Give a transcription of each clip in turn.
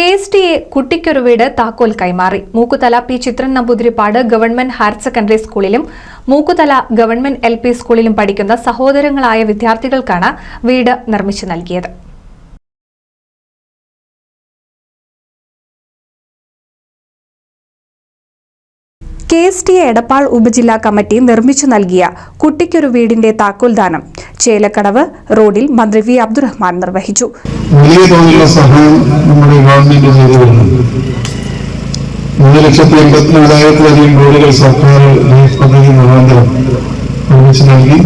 KSTA കുട്ടിക്കൊരു വീട് താക്കോൽ കൈമാറി. Mookkuthala P Chithran Namboothiripad government higher secondary സ്കൂളിലും മൂക്കുതല ഗവൺമെന്റ് LP സ്കൂളിലും പഠിക്കുന്ന സഹോദരങ്ങളായ വിദ്യാർത്ഥികൾക്കാണ് വീട് നിർമ്മിച്ചു നൽകിയത്. KSTA എടപ്പാൾ ഉപജില്ലാ കമ്മിറ്റി നിർമ്മിച്ചു നൽകിയ കുട്ടിക്കൊരു വീടിന്റെ താക്കോൽദാനം ചേലക്കടവ് റോഡിൽ മന്ത്രി V. അബ്ദുറഹ്മാൻ നിർവഹിച്ചു. വലിയ തോതിലുള്ള സഹായം നമ്മുടെ ഗവൺമെന്റ് ചെയ്തു വരുന്നുണ്ട്. 3,84,000-ലധികം കോടികൾ സർക്കാർ പദ്ധതി മുഖാന്തരം നിർമ്മിച്ചു നൽകി.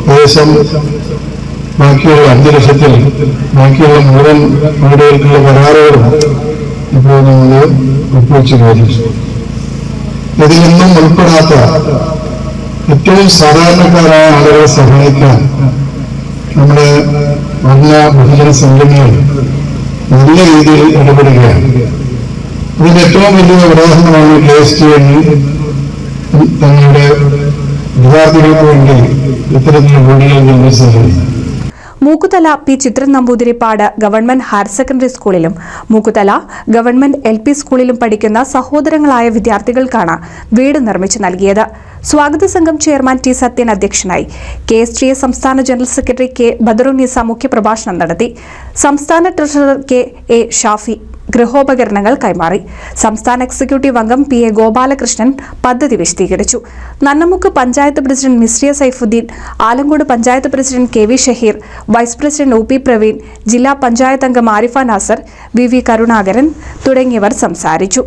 ഏകദേശം ബാക്കിയുള്ള 5 ലക്ഷത്തിൽ ബാക്കിയുള്ള മുഴുവൻ വീടുകൾക്കുള്ള കരാറുകളും ഇപ്പോൾ നമ്മൾ ഒപ്പുവെച്ച് കഴിഞ്ഞു. ഇതിലൊന്നും ഉൾപ്പെടാത്ത ഏറ്റവും സാധാരണക്കാരായ ആളുകളെ സഹായിക്കാൻ നമ്മുടെ ഭരണ ബഹുജന സംഘടനകൾ നല്ല രീതിയിൽ ഇടപെടുകയാണ്. ഇതിന്റെ ഏറ്റവും വലിയ ഉദാഹരണമാണ് KSTA തങ്ങളുടെ വിദ്യാർത്ഥികൾക്ക് വേണ്ടി ഇത്തരത്തിലുള്ള വീടുകൾ നിർമ്മിച്ചത്. Mookkuthala P Chithran Namboothiripad government higher secondary സ്കൂളിലും മൂക്കുതല ഗവൺമെന്റ് LP സ്കൂളിലും പഠിക്കുന്ന സഹോദരങ്ങളായ വിദ്യാർത്ഥികൾക്കാണ് വീട് നിർമ്മിച്ചു നൽകിയത്. സ്വാഗത സംഘം ചെയർമാൻ T. സത്യൻ അധ്യക്ഷനായി. KSTA സംസ്ഥാന ജനറൽ സെക്രട്ടറി K. ബദറുന്നീസ മുഖ്യപ്രഭാഷണം നടത്തി. സംസ്ഥാന ട്രഷറർ K. A. ഷാഫി ഗൃഹോപകരണങ്ങൾ കൈമാറി. സംസ്ഥാന എക്സിക്യൂട്ടീവ് അംഗം PA ഗോപാലകൃഷ്ണൻ പദ്ധതി വിശദീകരിച്ചു. Nannamukku panchayat president Misriya Saifuddin, Alamcode panchayat president KV Shaheer, vice president OP Praveen, ജില്ലാ പഞ്ചായത്ത് അംഗം ആരിഫ നാസർ, VV കരുണാകരൻ തുടങ്ങിയവർ സംസാരിച്ചു.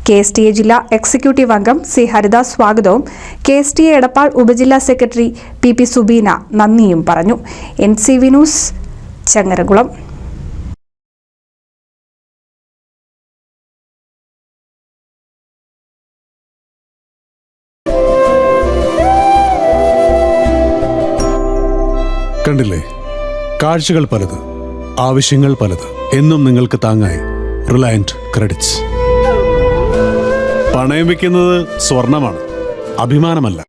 KSTA ജില്ലാ എക്സിക്യൂട്ടീവ് അംഗം C. ഹരിദാസ് സ്വാഗതവും KSTA എടപ്പാൾ ഉപജില്ലാ സെക്രട്ടറി PP സുബീന നന്ദിയും പറഞ്ഞു. NCV news Changaramkulam. കണ്ടില്ലേ, കാഴ്ചകൾ പലത്, ആവശ്യങ്ങൾ പലത്. എന്നും നിങ്ങൾക്ക് താങ്ങായി റിലയന്റ് ക്രെഡിറ്റ്സ്. പണയം വെക്കുന്നത് സ്വർണമാണ്, അഭിമാനമല്ല.